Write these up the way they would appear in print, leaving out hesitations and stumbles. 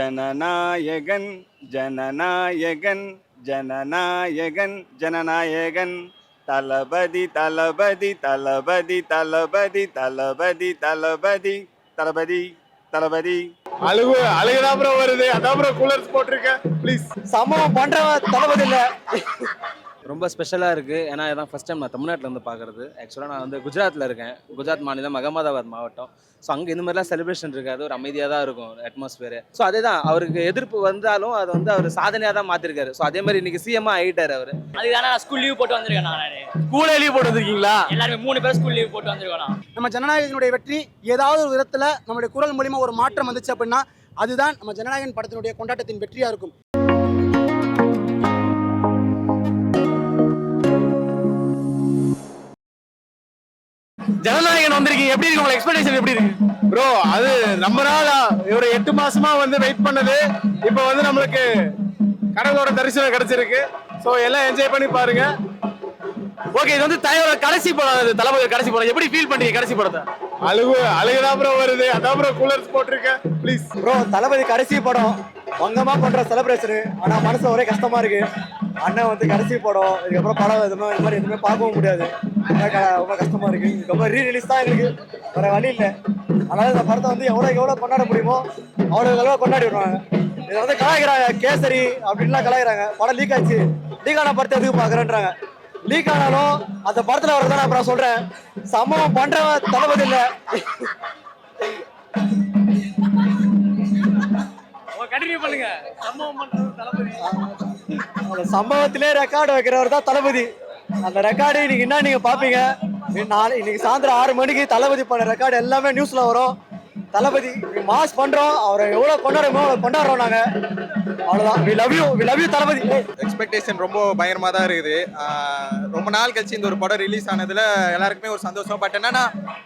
ஜனநாயகன் ஜனநாயகன் ஜனநாயகன் ஜனநாயகன் தளபதி தளபதி தளபதி தளபதி தளபதி தளபதி தளபதி தளபதி. அழுகுதான் bro வருது, அதான் bro coolers போட்டிருக்கேன் ப்ளீஸ். சம்பவம் பண்றவன் தளபதி இல்ல. ரொம்ப ஸ்பெஷலாக இருக்குது. ஏன்னா இதான் ஃபஸ்ட் டைம் நான் தமிழ்நாட்டில் வந்து பார்க்குறது. ஆக்சுவலாக நான் வந்து குஜராத்தில் இருக்கேன். குஜராத் மாநிலம் அகமதாபாத் மாவட்டம். ஸோ அங்கே இந்த மாதிரிலாம் செலிப்ரேஷன் இருக்காது, ஒரு அமைதியாக தான் இருக்கும் அட்மாஸ்பியர். ஸோ அதே தான் அவருக்கு எதிர்ப்பு வந்தாலும் அது வந்து அவர் சாதனையாக தான் மாற்றிருக்காரு. ஸோ அதே மாதிரி இன்னைக்கு சிஎம்மா ஆகிட்டார் அவர். அதுதானே நான் ஸ்கூல் லீவ் போட்டு வந்திருக்கேன். நான் ஸ்கூலே லீவ் போட்டு வந்திருக்கீங்களா? எல்லாருமே 3 பேர் ஸ்கூல் லீவ் போட்டு வந்திருக்கோம். நம்ம ஜனநாயகத்தினுடைய வெற்றி ஏதாவது ஒரு விதத்துல நம்மளுடைய குரல் மூலியமா ஒரு மாற்றம் வந்துச்சு அப்படின்னா அதுதான் நம்ம ஜனநாயகன் படத்தினுடைய கொண்டாட்டத்தின் வெற்றியா இருக்கும். ஜனநாயகன் வந்திருக்கீங்க, எப்படி இருக்கு உங்களுக்கு? எக்ஸ்பெக்டேஷன் எப்படி இருக்கு ப்ரோ? அது ரொம்ப நாளா ஒரு 8 மாசமா வந்து வெயிட் பண்ணது. இப்போ வந்து நம்மளுக்கு கடவுளோட தரிசனம் கிடைச்சிருக்கு. ஸோ எல்லாம் என்ஜாய் பண்ணி பாருங்க. ஓகே, இது வந்து தலைவரோட கடைசி படம், தளபதி கடைசி படம். எப்படி ஃபீல் பண்றீங்க கடைசி படத்தை? அழுகுதான் ப்ரோ வருது, அதான் ப்ரோ கூலர்ஸ் போட்டிருக்கேன் ப்ளீஸ். ப்ரோ தளபதி கடைசி படம் வங்கமா பண்ற செலிப்ரேஷனு. ஆனா மனசு ஒரே கஷ்டமா இருக்கு. அண்ணன் வந்து கடைசி படம், இதுக்கப்புறம் படம் இந்த மாதிரி எதுவுமே பார்க்கவும் முடியாது. ரொம்ப கஷ்டமா இருக்கு. இதுக்கப்புறம் ரீரிலீஸ் தான் எங்களுக்கு, வேற வழி இல்லை. அதனால இந்த படத்தை வந்து எவ்வளோ கொண்டாட முடியுமோ அவ்வளோ கொண்டாடி விடுறாங்க. இதை வந்து கலாய்க்கிறாங்க, கேசரி அப்படின்லாம் கலாய்க்கிறாங்க. படம் லீக் ஆச்சு, லீக் ஆன படத்தை எதுக்கு பார்க்குறேன்றாங்க. லீக் ஆனாலும் அந்த படத்துல வரதான் நான் அப்புறம் சொல்றேன், சம்பவம் பண்றவன் தளபதி இல்ல. அந்த சம்பவத்திலே ரெக்கார்டு வைக்கிறவர் தான் தளபதி. அந்த ரெக்கார்டு இன்னைக்கு என்ன நீங்க பாப்பீங்க, இன்னைக்கு சாயந்தரம் 6 மணிக்கு தளபதி பண்ண ரெக்கார்டு எல்லாமே நியூஸ்ல வரும். தளபதி மாஸ் பண்றோம், அவரை எவ்வளவு கொண்டாடுமோ அவ்வளவு கொண்டாடுறோம் நாங்க. அவ்வளவுதான். we love you Thalapathy. Expectation ரொம்ப பயங்கரமா தான் இருக்குது. ரொம்ப நாள் கழிச்சு இந்த ஒரு படம் ரிலீஸ் ஆனதுல எல்லாருக்குமே ஒரு சந்தோஷம். பட் என்னன்னா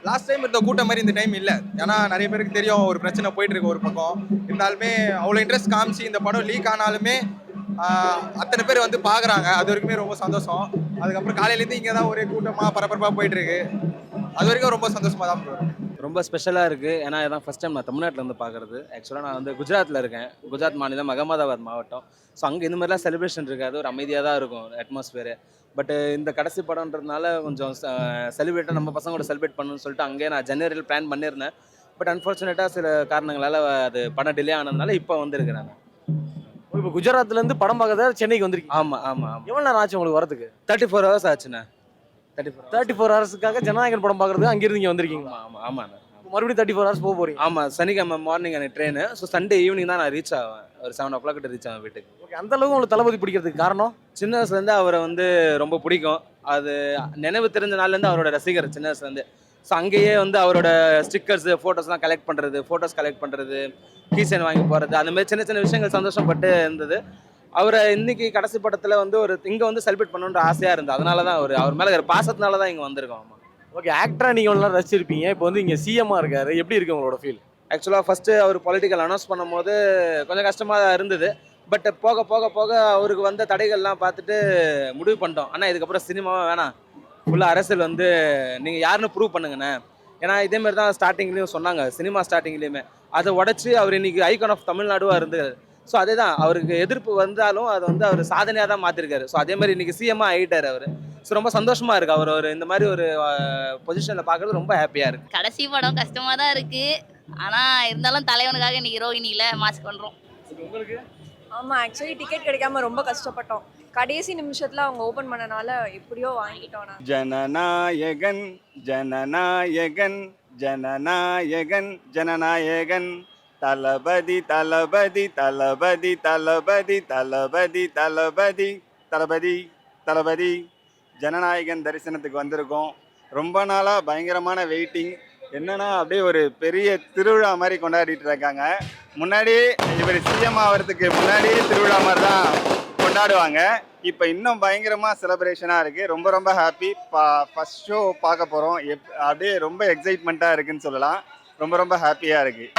லாஸ்ட் டைம் இருந்த கூட்டம் மாதிரி இந்த டைம் இல்லை. ஏன்னா நிறைய பேருக்கு தெரியும் ஒரு பிரச்சனை போயிட்டு இருக்கு ஒரு பக்கம். இருந்தாலுமே அவ்வளோ இன்ட்ரெஸ்ட் காமிச்சு இந்த படம் லீக் ஆனாலுமே அத்தனை பேர் வந்து பார்க்குறாங்க. அது வரைக்குமே ரொம்ப சந்தோஷம். அதுக்கப்புறம் காலையிலேருந்து இங்கே தான் ஒரே கூட்டமாக பரபரப்பாக போயிட்டு இருக்கு. அது வரைக்கும் ரொம்ப சந்தோஷமாக தான் போகிறோம். ரொம்ப ஸ்பெஷலாக இருக்குது. ஏன்னா இதான் ஃபஸ்ட் டைம் நான் தமிழ்நாட்டில் வந்து பார்க்குறது. ஆக்சுவலாக நான் வந்து குஜராத்தில் இருக்கேன். குஜராத் மாநிலம் அகமதாபாத் மாவட்டம். ஸோ அங்கே இந்த மாதிரிலாம் செலிப்ரேஷன் இருக்காது, ஒரு அமைதியாக தான் இருக்கும் அட்மாஸ்பியர். பட் இந்த கடைசி படம்ன்றதுனால கொஞ்சம் செலிப்ரேட்டாக நம்ம பசங்களோட செலிப்ரேட் பண்ணணும்னு சொல்லிட்டு அங்கேயே நான் ஜனவரியில் பிளான் பண்ணியிருந்தேன். பட் அன்ஃபார்ச்சுனேட்டாக சில காரணங்களால் அது படம் டிலே ஆனதுனால இப்போ வந்திருக்கிறேன் நான். இப்போ குஜராத்லேருந்து படம் பார்க்கறதா சென்னைக்கு வந்திருக்கீங்க? ஆமாம் ஆமாம் ஆமாம். எவ்வளோ நேரம் ஆச்சு உங்களுக்கு வரதுக்கு? 34 hours ஆச்சுண்ணா. 34 ஹவர்ஸுக்காக ஜனநாயகன் படம் பார்க்கறதுக்கு அங்கிருந்து இங்கே வந்திருக்கீங்களா? ஆமாம் ஆமாண்ணா. மறுபடியும் 34 ஹவர்ஸ் போக போறீங்க? ஆமாம், சனிக்கிழமை மார்னிங் எனக்கு ட்ரெயின். ஸோ சண்டே ஈவினிங் தான் நான் ரீச் ஆவேன். ஒரு 7 o'clock கிட்ட ரீச் ஆவேன் வீட்டுக்கு. ஓகே, அந்த அளவுக்கு உங்களுக்கு தளபதி பிடிக்கிறதுக்கு காரணம்? சின்ன வயசுலேருந்து அவரை வந்து ரொம்ப பிடிக்கும். அது நினைவு தெரிஞ்ச நாள்லேருந்து அவரோட ரசிகர் சின்ன வயசுலேருந்து. ஸோ அங்கேயே வந்து அவரோட ஸ்டிக்கர்ஸு ஃபோட்டோஸ்லாம் கலெக்ட் பண்ணுறது, கீசன் வாங்கி போகிறது, அந்த மாதிரி சின்ன சின்ன விஷயங்கள் சந்தோஷப்பட்டு இருந்தது. அவரை இன்னைக்கு கடைசி படத்தில் வந்து ஒரு இங்கே வந்து செலிப்ரேட் பண்ணணுன்ற ஆசையாக இருந்தது. அதனால தான் அவர் மேலே ஒரு பாசத்தினால தான் இங்கே வந்திருக்கோம். ஆமாம். ஓகே, ஆக்டராக நீங்கள் எவ்வளோ ரசிச்சிருப்பீங்க. இப்போ வந்து இங்கே சிஎம்மாக இருக்காரு, எப்படி இருக்கு உங்களோட ஃபீல்? ஆக்சுவலாக ஃபஸ்ட்டு அவர் பொலிட்டிக்கல் அனௌன்ஸ் பண்ணும்போது கொஞ்சம் கஷ்டமாக இருந்தது. பட் போக போக போக அவருக்கு வந்த தடைகள்லாம் பார்த்துட்டு முடிவு பண்ணிட்டோம், ஆனால் இதுக்கப்புறம் சினிமாவே வேணாம், ஃபுல்லாக அரசியல் வந்து நீங்கள் யாருன்னு ப்ரூவ் பண்ணுங்கண்ணே. ஏன்னா இதேமாரி தான் ஸ்டார்டிங்லேயும் சொன்னாங்க, சினிமா ஸ்டார்டிங்லேயுமே. அதை உடச்சி அவர் இன்னைக்கு ஐகான் ஆஃப் தமிழ்நாடுவாக இருந்தார். ஸோ அதே தான், அவருக்கு எதிர்ப்பு வந்தாலும் அது வந்து அவர் சாதனையாக தான் மாற்றிருக்காரு. ஸோ அதே மாதிரி இன்னைக்கு சிஎம்மா ஆகிட்டார் அவர். ஸோ ரொம்ப சந்தோஷமாக இருக்குது. அவர் ஒரு இந்த மாதிரி ஒரு பொசிஷனில் பார்க்குறது ரொம்ப ஹாப்பியாக இருக்குது. கடைசி படம் கஷ்டமாக தான் இருக்குது. ஆனால் இருந்தாலும் தலைவனுக்காக இன்னைக்கு ரோகிணியில் மாஸ்க் பண்ணுறோம். உங்களுக்கு? ஆமாம், ஆக்சுவலி டிக்கெட் கிடைக்காம ரொம்ப கஷ்டப்பட்டோம். கடைசி நிமிஷத்தில் அவங்க ஓப்பன் பண்ணனால எப்படியோ வாங்கிட்டோம். நான் ஜனநாயகன் ஜனநாயகன் ஜனநாயகன் ஜனநாயகன் தளபதி தளபதி தளபதி தளபதி தளபதி தளபதி தளபதி தளபதி. ஜனநாயகன் தரிசனத்துக்கு வந்திருக்கோம். ரொம்ப நாளாக பயங்கரமான வெயிட்டிங். என்னன்னா அப்படியே ஒரு பெரிய திருவிழா மாதிரி கொண்டாடிட்டு இருக்காங்க. முன்னாடி இவர் சிஎம் ஆகிறதுக்கு முன்னாடியே திருவிழா மாதிரி தான் கொண்டாடுவாங்க. இப்போ இன்னும் பயங்கரமாக செலிப்ரேஷனாக இருக்குது. ரொம்ப ரொம்ப ஹாப்பி. ஃபர்ஸ்ட் ஷோ பார்க்க போகிறோம். அப்படியே ரொம்ப எக்ஸைட்மெண்ட்டாக இருக்குன்னு சொல்லலாம். ரொம்ப ரொம்ப ஹாப்பியாக இருக்குது.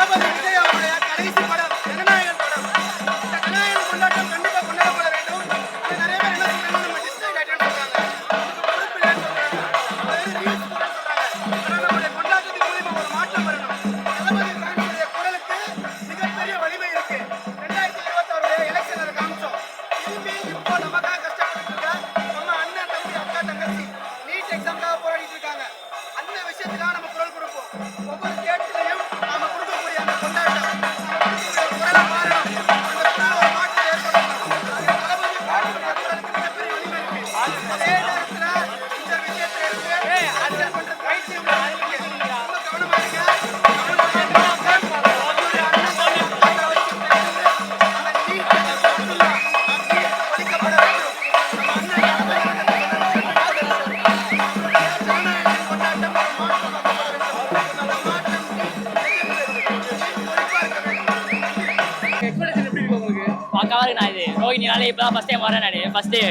பக்காவா இருக்கு நான் இது ரோஹினினால இப்பதான் ஃபர்ஸ்ட் டைம் வரேன் நான் ஃபர்ஸ்ட் டே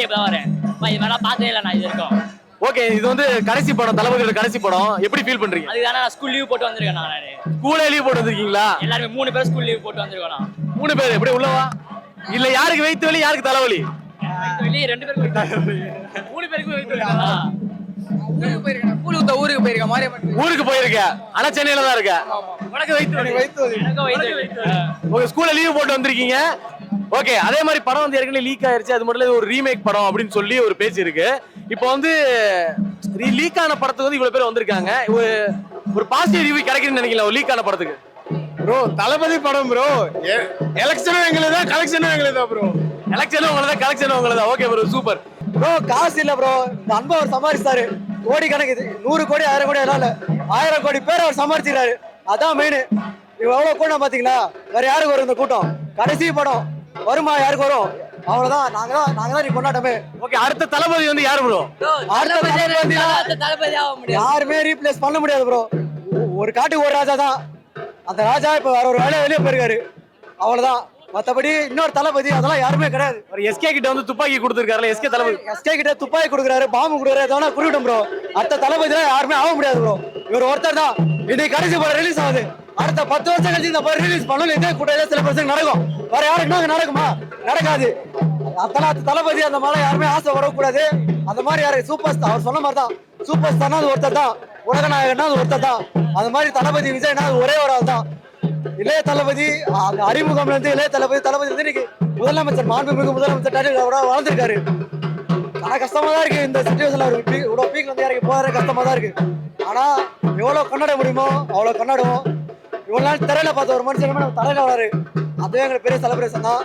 இப்பதான் வரேன் இது வேணா பார்த்ததே இல்லை நான் இது வரைக்கும். ஓகே, இது வந்து கடைசி படம், தளபதியோட கடைசி படம். எப்படி ஃபீல் பண்றீங்க? அதுதானே நான் ஸ்கூல் லீவ் போட்டு வந்திருக்கேன் நான். ஸ்கூலே லீவ் போட்டு வந்திருக்கீங்களா? எல்லாருமே 3 பேர் ஸ்கூல் லீவ் போட்டு வந்திருக்கோம். 3 பேர் எப்படி உள்ளவா? இல்ல யாருக்கு வயிற்று வலி, யாருக்கு தலைவலி? வெளியே 2 பேருக்கு 3 பேருக்கு வெயிட் பண்ணா. ஊருக்கு போயிருக்கேன் மாரியம்மன் ஊருக்கு போயிருக்க, ஆனா சென்னையில தான் இருக்க. உனக்கு வயிற்று வலி? எனக்கும் வெயிட். உங்க ஸ்கூல்ல லீவ் போட்டு வந்திருக்கீங்க. ஓகே, அதே மாதிரி படம் வந்து ஏற்கனவே லீக் ஆயிருச்சு. அது மட்டும் இல்ல, இது ஒரு ரீமேக் படம் அப்படின்னு சொல்லி ஒரு பேச்சு இருக்கு. இப்போ வந்து லீக் ஆன படத்துக்கு வந்து இவ்வளவு பேர் வந்திருக்காங்க. ஒரு பாசிட்டிவ் ரிவ்யூ கிடைக்குதுன்னு நினைக்கல லீக் ஆன படத்துக்கு? ப்ரோ தளபதி படம் ப்ரோ. எலெக்ஷனும் எங்களுதா, கலெக்ஷனும் எங்களுதா ப்ரோ. எலெக்ஷனும் உங்களதா, கலெக்ஷனும் உங்களதா. Okay bro, super. ப்ரோ காசு இல்ல ப்ரோ, இந்த அன்பை அவர் சம்பாதிச்சாரு. கோடி கணக்கு, 100 கோடி 1000 கோடி எல்லாம் இல்ல, 1000 கோடி பேர் அவர் சம்பாதிச்சிருக்காரு. அதான் மெயின். இவ எவ்வளவு கூட்டம் பாத்தீங்களா? வேற யாருக்கு வரும் இந்த கூட்டம்? கடைசி படம் வருமா? யாருக்கு வரும்? அவ்வளவுதான். நாங்க தான் நீ கொண்டாட்டமே. ஓகே, அடுத்த தளபதி வந்து யாரு ப்ரோ? அடுத்த தளபதி யாருமே ரீப்ளேஸ் பண்ண முடியாது ப்ரோ. ஒரு காட்டுக்கு ஒரு ராஜா தான். அந்த ராஜா இப்ப வேற ஒரு வேலையை வெளியே போயிருக்காரு. அவ்வளவுதான். மத்தபடி இன்னொரு தளபதி அதெல்லாம் யாருமே கிடையாது. ஒரு எஸ்கே கிட்ட வந்து துப்பாக்கி கொடுத்துருக்காருல, எஸ்கே தளபதி. எஸ்கே கிட்ட துப்பாக்கி கொடுக்குறாரு, பாம்பு கொடுக்குறாரு, எதனா குறிவிடும் ப்ரோ. அடுத்த தளபதி யாருமே ஆக முடியாது ப்ரோ. இவர் ஒருத்தர் தான். இன்னைக்கு கடைசி படம் ரிலீஸ் ஆகுது. அடுத்த 10 வருஷம் கழிச்சு இந்த படம் ரிலீஸ் பண்ணல, இதே கூட்டம் சில பர்சன்ட் நடக்கும். வேற யாருக்குன்னா நடக்குமா? நடக்காது. அதெல்லாம் தளபதி அந்த மாதிரி யாருமே ஆசை வரக்கூடாது. அந்த மாதிரி யாரு சூப்பர் ஸ்டார், அவர் சொன்ன மாதிரி தான். சூப்பர் ஸ்டார்னா அது ஒருத்தர் தான். உலக நாயகன்னா அது ஒருத்தர் தான். அது மாதிரி தளபதி விஜய்னா அது ஒரே ஒரு ஆள் தான். இளைய தளபதி அந்த அறிமுகம்ல இருந்து இளைய தளபதி வந்து இன்னைக்கு முதலமைச்சர், மாண்புமிகு முதலமைச்சர் வளர்ந்துருக்காரு. ஆனா கஷ்டமா தான் இருக்கு இந்த சிச்சுவேஷன்ல. இவ்வளவு பீக் வந்து இறங்கி போற கஷ்டமா தான் இருக்கு. ஆனா எவ்வளவு கொண்டாட முடியுமோ அவ்வளவு கொண்டாடுவோம். இவ்வளவு நாள் திரையில பார்த்த ஒரு மனுஷன் நம்ம தலையில வராரு, அதுவே எங்களுக்கு பெரிய செலிப்ரேஷன் தான்.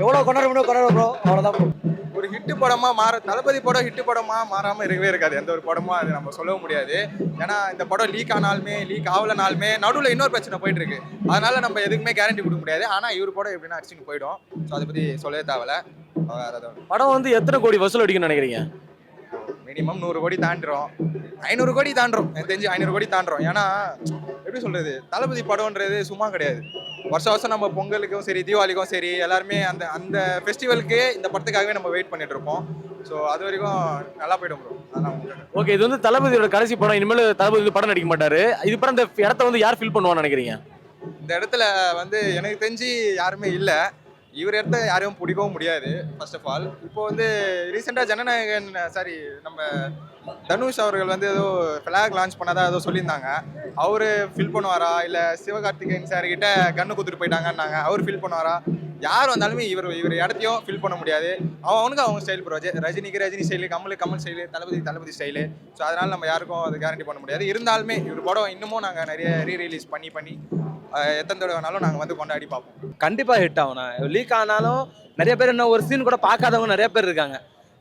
எவ்வளவு கொண்டாட முடியும் கொண்டாடுவோம் ப்ரோ. அவ்வளவுதான் ப்ரோ. ஒரு ஹிட் படமா தளபதி படம் ஹிட் படமா மாறாம இருக்கவே இருக்காது. எந்த ஒரு படமும் அது நம்ம சொல்லவும் முடியாது. ஏன்னா இந்த படம் லீக் ஆனாலுமே லீக் ஆகலனாலுமே நடுவில் இன்னொரு பிரச்சனை போயிட்டு இருக்கு. அதனால நம்ம எதுக்குமே கேரண்டி கொடுக்க முடியாது. ஆனா இவர் படம் எப்படின்னா அடிச்சுன்னு போயிடும். ஸோ அதை பத்தி சொல்லவே தேவையில்ல. படம் வந்து எத்தனை கோடி வசூல் அடிக்கும்னு நினைக்கிறீங்க? மினிமம் 100 கோடி தாண்டிரும், 500 கோடி தாண்டிரும். எனக்கு தெரிஞ்சு 500 கோடி தாண்டிரும். ஏன்னா எப்படி சொல்றது, தளபதி படம்ன்றது சும்மா கிடையாது. வருஷம் நம்ம பொங்கலுக்கும் சரி தீபாவளிக்கும் சரி எல்லாருமே அந்த அந்த ஃபெஸ்டிவலுக்கு இந்த படத்துக்காகவே நம்ம வெயிட் பண்ணிட்டு இருப்போம். ஸோ அது வரைக்கும் நல்லா போயிடும் ப்ரோ. ஓகே, இது வந்து தளபதியோட கடைசி படம். இனிமேல் தளபதி படம் நடிக்க மாட்டாரு. இதுக்கப்புறம் இந்த இடத்த வந்து யார் ஃபில் பண்ணுவான்னு நினைக்கிறீங்க? இந்த இடத்துல வந்து எனக்கு தெரிஞ்சு யாருமே இல்லை. இவர் இடத்த யாரையும் பிடிக்கவும் முடியாது. ஃபர்ஸ்ட் ஆஃப் ஆல் இப்போ வந்து ரீசெண்டாக ஜனநாயகன் நம்ம தனுஷ் அவர்கள் வந்து ஏதோ ஃபிளாக் லான்ச் பண்ணாதான் ஏதோ சொல்லியிருந்தாங்க. அவரு ஃபில் பண்ணுவாரா இல்லை சிவகார்த்திகேயன் சார் கிட்ட கண்ணு குத்துட்டு போயிட்டாங்கன்னாங்க. அவர் ஃபில் பண்ணுவாரா? யார் வந்தாலுமே இவர் இடத்தையும் ஃபில் பண்ண முடியாது. அவனுக்கு அவங்க ஸ்டைல் ப்ரோ. ரஜினிக்கு ரஜினி ஸ்டைலு, கமல் ஸ்டைலு, தளபதி ஸ்டைலு. ஸோ அதனால நம்ம யாருக்கும் அது கேரண்டி பண்ண முடியாது. இருந்தாலுமே இவர் படம் இன்னமும் நாங்கள் நிறைய ரீரிலீஸ் பண்ணி எத்தனை தடவை வேணாலும் நாங்கள் வந்து கொண்டாடி பார்ப்போம். கண்டிப்பா ஹிட் ஆகும். லீக் ஆனாலும் நிறைய பேர் இன்னும் ஒரு சீன் கூட பார்க்காதவங்க நிறைய பேர் இருக்காங்க.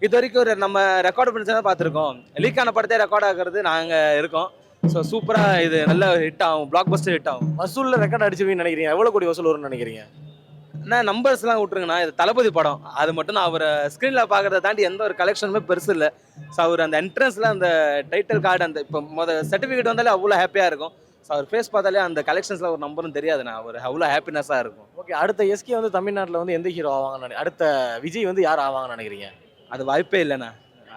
இது வரைக்கும் நம்ம ரெக்கார்ட் பண்ணி தான் பார்த்துருக்கோம். லீக் ஆன படத்தை ரெக்கார்ட் ஆகிறது நாங்கள் இருக்கோம். ஸோ சூப்பராக இது நல்ல ஹிட் ஆகும், பிளாக் பஸ்டர் ஹிட் ஆகும். வசூலில் ரெக்கார்ட் அடிச்சுவீங்கன்னு நினைக்கிறீங்க? எவ்வளோ கோடி வசூல் வரும்னு நினைக்கிறீங்க? ஆனால் நம்பர்ஸ்லாம் விட்டுருங்கண்ணா, இது தளபதி படம். அது மட்டும் நான் அவரை ஸ்க்ரீனில் பார்க்குறத தாண்டி எந்த ஒரு கலெக்ஷனுமே பெருசு இல்லை. ஸோ அவர் அந்த என்ட்ரன்ஸில் அந்த டைட்டில் கார்டு, அந்த இப்போ சர்டிஃபிகேட் வந்தாலே அவ்வளோ ஹாப்பியாக இருக்கும். ஸோ அவர் ஃபேஸ் பார்த்தாலே அந்த கலெக்ஷன்ஸில் ஒரு நம்பரும் தெரியாதுண்ணா, அவர் அவ்வளோ ஹாப்பினஸாக இருக்கும். ஓகே, அடுத்த எஸ்கே வந்து தமிழ்நாட்டில் வந்து எந்த ஹீரோ ஆவாங்கன்னு அடுத்த விஜய் வந்து யார் ஆவாங்கன்னு நினைக்கிறீங்க? அது வாய்ப்பே இல்லைண்ணா,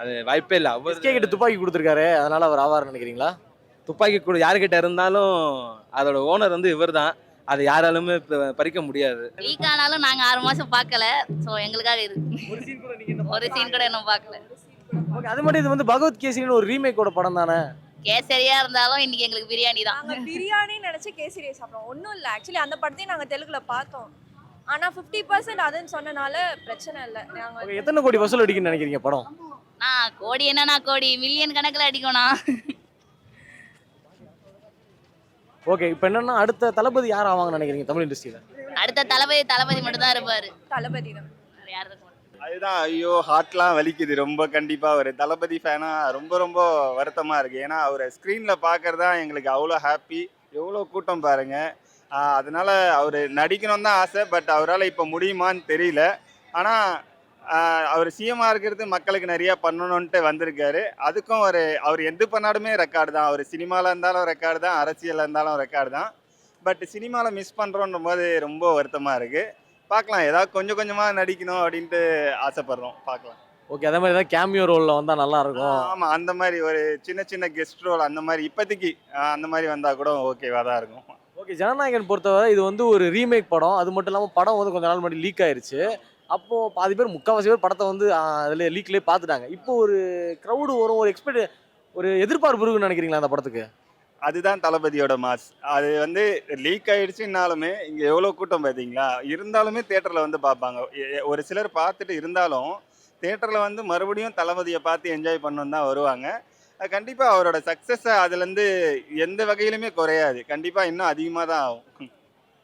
அது வாய்ப்பே இல்லை. அவர் எஸ்கே கிட்ட துப்பாக்கி கொடுத்துருக்காரு, அதனால அவர் ஆவார்னு நினைக்கிறீங்களா? துப்பாக்கி யாருக்கிட்ட இருந்தாலும் அதோட ஓனர் வந்து இவர் தான். அதை யாராலுமே பறிக்க முடியாது. லீக் ஆனாலும் நாங்க 6 மாசம் பார்க்கல. சோ எங்களுக்காக இது ஒரு சீன் கூட இன்னும் பார்க்கல. ஓகே, அது மட்டும் இது வந்து பகவத் கேசரின்னு ஒரு ரீமேக்கோட படம் தானே? கேசரியா இருந்தாலும் இன்னைக்கு எங்களுக்கு பிரியாணி தான். நாங்க பிரியாணி நினைச்சு கேசரியை சாப்பிடுறோம். ஒன்றும் இல்லை. ஆக்சுவலி அந்த படத்தையும் நாங்க தெலுங்குல பார்த்தோம். ஆனா 50% அதுன்னு சொன்னனால பிரச்சனை இல்லை. நாங்க எத்தனை கோடி வசூல் அடிக்குன்னு நினைக்கிறீங்க படம்? கோடி என்னன்னா கோடி மில்லியன் கணக்குல அடிக்கணும். ஓகே, இப்போ என்னன்னா அடுத்த தளபதி யார் ஆவாங்கன்னு நினைக்கிறீங்க தமிழ் இண்டஸ்ட்ரியில? அடுத்த தளபதி மட்டும் தான் இருப்பாரு. தளபதி தான். யார் இருக்க மாட்டாங்க. அதுதான் ஐயோ ஹார்ட்லாம் வலிக்குது ரொம்ப. கண்டிப்பாக ஒரு தளபதி ஃபேனாக ரொம்ப வருத்தமாக இருக்குது. ஏன்னா அவரை ஸ்க்ரீனில் பார்க்குறது தான் எங்களுக்கு அவ்வளோ ஹாப்பி. எவ்வளோ கூட்டம் பாருங்கள். அதனால அவர் நடிக்கணும்னு தான் ஆசை. பட் அவரால் இப்போ முடியுமான்னு தெரியல. ஆனால் அவர் சிஎம்மாக இருக்கிறது மக்களுக்கு நிறையா பண்ணணுன்ட்டு வந்திருக்காரு. அதுக்கும் அவர் எது பண்ணாலுமே ரெக்கார்டு தான். அவர் சினிமாவில் இருந்தாலும் ரெக்கார்டு தான், அரசியலில் இருந்தாலும் ரெக்கார்டு தான். பட் சினிமாவில் மிஸ் பண்ணுறோன்ற போது ரொம்ப வருத்தமாக இருக்குது. பார்க்கலாம், ஏதாவது கொஞ்சம் கொஞ்சமாக நடிக்கணும் அப்படின்ட்டு ஆசைப்படுறோம், பார்க்கலாம். ஓகே, அதே மாதிரி ஏதாவது கேமியோ ரோல்ல வந்தா நல்லா இருக்கும். ஆமாம், அந்த மாதிரி ஒரு சின்ன சின்ன கெஸ்ட் ரோல் அந்த மாதிரி இப்போதைக்கு அந்த மாதிரி வந்தால் கூட ஓகேவாக தான் இருக்கும். ஓகே, ஜனநாயகன் பொறுத்தவரை இது வந்து ஒரு ரீமேக் படம். அது மட்டும் இல்லாமல் படம் வந்து கொஞ்ச நாள் முன்னாடி லீக் ஆயிருச்சு. அப்போ பாதி பேர், முக்கால்வாசி பேர் படத்தை வந்து அதில் லீக்லேயே பார்த்துட்டாங்க. இப்போ ஒரு க்ரௌடு வரும், ஒரு ஒரு எதிர்பார்ப்பு இருக்குன்னு நினைக்கிறீங்களா அந்த படத்துக்கு? அதுதான் தளபதியோட மாஸ். அது வந்து லீக் ஆயிடுச்சுன்னாலுமே இங்கே எவ்வளோ கூட்டம் பார்த்தீங்களா, இருந்தாலுமே தேட்டரில் வந்து பார்ப்பாங்க. ஒரு சிலர் பார்த்துட்டு இருந்தாலும் தேட்டரில் வந்து மறுபடியும் தளபதியை பார்த்து என்ஜாய் பண்ணணும் தான் வருவாங்க. கண்டிப்பாக அவரோட சக்ஸஸை அதுலேருந்து எந்த வகையிலுமே குறையாது, கண்டிப்பாக இன்னும் அதிகமாக தான் ஆகும்.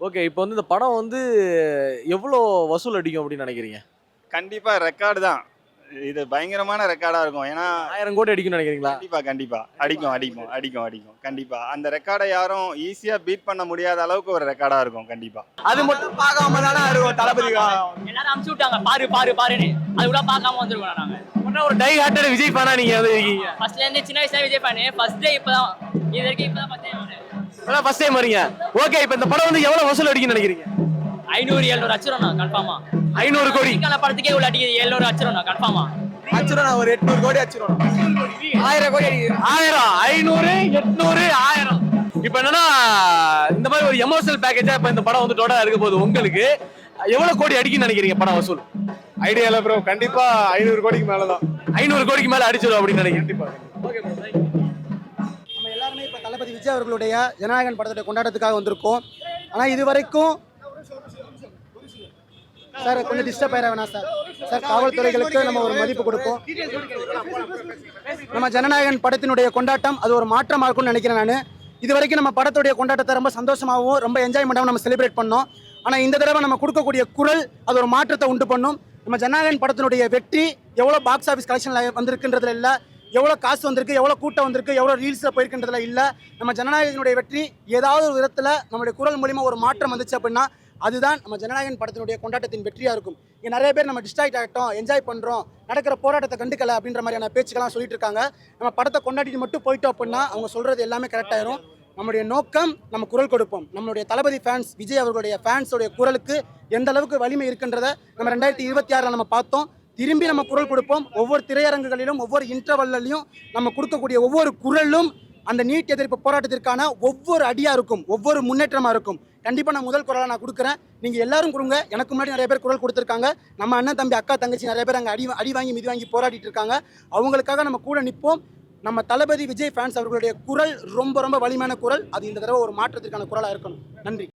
ஓகே, இப்போ வந்து இந்த படம் வந்து எவ்வளோ வசூல் அடிக்கும் அப்படின்னு நினைக்கிறீங்க? கண்டிப்பாக ரெக்கார்டு தான், இது பயங்கரமான ரெக்கார்டாக இருக்கும். ஏன்னா 1000 கோடி அடிக்கும்னு நினைக்கிறீங்களா? கண்டிப்பாக அடிக்கும். கண்டிப்பாக அந்த ரெக்கார்டை யாரும் ஈஸியாக பீட் பண்ண முடியாத அளவுக்கு ஒரு ரெக்கார்டாக இருக்கும். கண்டிப்பாக அது மட்டும் பார்க்காம தானே இருக்கும் தளபதி. எல்லாரும் அமுச்சு விட்டாங்க, பாருன்னு. அது கூட பார்க்காம வந்துருக்கோம் நாங்க. ஒரு டை ஹார்ட்டட் விஜய் ஃபேனா நீங்க வந்து இருக்கீங்க? ஃபர்ஸ்ட்ல இருந்து சின்ன வயசுல விஜய் ஃபேன். ஃபர்ஸ்ட் டே இப்பதான், இது வரைக்கும் இப்பதான் ஃபர்ஸ்ட் டைம் வரீங்க. ஓகே, இப்போ இந்த படம் வந்து எவ்வளவு வசூல் அடிக்கும்னு நினைக்கிறீங்க? 500-700 அச்சிரும் கன்ஃபார்மா. 500 கோடி படத்துக்கே உள்ள அடிக்குது, 700 அச்சிரும் கன்ஃபார்மா. அச்சிரும் ஒரு 800 கோடி அச்சிரும். 1000 கோடி அடிக்குது. 1000, 500, 800, 1000. இப்போ என்னன்னா இந்த மாதிரி ஒரு எமோஷனல் பேக்கேஜா இப்போ இந்த படம் வந்து டோட்டலா இருக்க போகுது. உங்களுக்கு எவ்வளவு கோடி அடிக்குன்னு நினைக்கிறீங்க படம் வசூல்? ஐடியா இல்லை ப்ரோ, கண்டிப்பா 500 கோடிக்கு மேல தான். 500 கோடிக்கு மேல அடிச்சிடும் அப்படின்னு நினைக்கிறேன். கண்டிப்பா. Okay bro, thank you. நம்ம எல்லாருமே இப்போ தளபதி விஜய் அவர்களுடைய ஜனநாயகன் படத்துடைய கொண்டாட்டத்துக்காக வந்திருக்கோம். ஆனால் இது வரைக்கும் சார் கொஞ்சம் டிஸ்டர்ப் ஆயிட வேணாம் சார். காவல்துறைகளுக்கு நம்ம ஒரு மதிப்பு கொடுப்போம். நம்ம ஜனநாயகன் படத்தினுடைய கொண்டாட்டம் அது ஒரு மாற்றமாக இருக்கும்னு நினைக்கிறேன் நான். இது வரைக்கும் நம்ம படத்துடைய கொண்டாட்டத்தை ரொம்ப சந்தோஷமாகவும் ரொம்ப என்ஜாய்மெண்ட்டாகவும் நம்ம செலிப்ரேட் பண்ணோம். ஆனால் இந்த தடவை நம்ம கொடுக்கக்கூடிய குரல் அது ஒரு மாற்றத்தை உண்டு பண்ணும். நம்ம ஜனநாயகன் படத்தினுடைய வெற்றி எவ்வளோ பாக்ஸ் ஆஃபீஸ் கலெக்ஷனில் வந்திருக்குன்றதுல இல்லை, எவ்வளோ காசு வந்திருக்கு, எவ்வளோ கூட்டம் வந்திருக்கு, எவ்வளோ ரீல்ஸில் போயிருக்கின்றதுல இல்லை. நம்ம ஜனநாயகனுடைய வெற்றி ஏதாவது ஒரு விதத்தில் நம்மளுடைய குரல் மூலிமா ஒரு மாற்றம் வந்துச்சு அப்படின்னா அதுதான் நம்ம ஜனநாயகன் படத்தினுடைய கொண்டாட்டத்தின் வெற்றியாக இருக்கும். இங்கே நிறைய பேர் நம்ம டிஸ்ட்ராக்ட் ஆகிட்டோம், என்ஜாய் பண்ணுறோம், நடக்கிற போராட்டத்தை கண்டுக்கல அப்படின்ற மாதிரியான பேச்சுக்கெல்லாம் சொல்லிட்டு இருக்காங்க. நம்ம படத்தை கொண்டாடிட்டு மட்டும் போயிட்டோம் அப்படின்னா அவங்க சொல்கிறது எல்லாமே கரெக்டாயிரும். நம்முடைய நோக்கம் நம்ம குரல் கொடுப்போம். நம்மளுடைய தளபதி ஃபேன்ஸ் விஜய் அவர்களுடைய ஃபேன்ஸோடைய குரலுக்கு எந்த அளவுக்கு வலிமை இருக்குன்றதை நம்ம 2026 நம்ம பார்த்தோம். திரும்பி நம்ம குரல் கொடுப்போம். ஒவ்வொரு திரையரங்குகளிலும் ஒவ்வொரு இன்டர்வல்லையும் நம்ம கொடுக்கக்கூடிய ஒவ்வொரு குரலும் அந்த நீட் எதிர்ப்பு போராட்டத்திற்கான ஒவ்வொரு அடியாக இருக்கும், ஒவ்வொரு முன்னேற்றமாக இருக்கும். கண்டிப்பாக நான் முதல் குரலாக நான் கொடுக்குறேன், நீங்கள் எல்லாரும் கொடுங்க. எனக்கு முன்னாடி நிறைய பேர் குரல் கொடுத்துருக்காங்க. நம்ம அண்ணன் தம்பி அக்கா தங்கச்சி நிறைய பேர் அங்கே அடி வாங்கி மிதி வாங்கி போராடிட்டு இருக்காங்க. அவங்களுக்காக நம்ம கூட நிற்போம். நம்ம தளபதி விஜய் ஃபேன்ஸ் அவர்களுடைய குரல் ரொம்ப ரொம்ப வலிமையான குரல். அது இந்த தடவை ஒரு மாற்றத்திற்கான குரலாக இருக்கணும். நன்றி.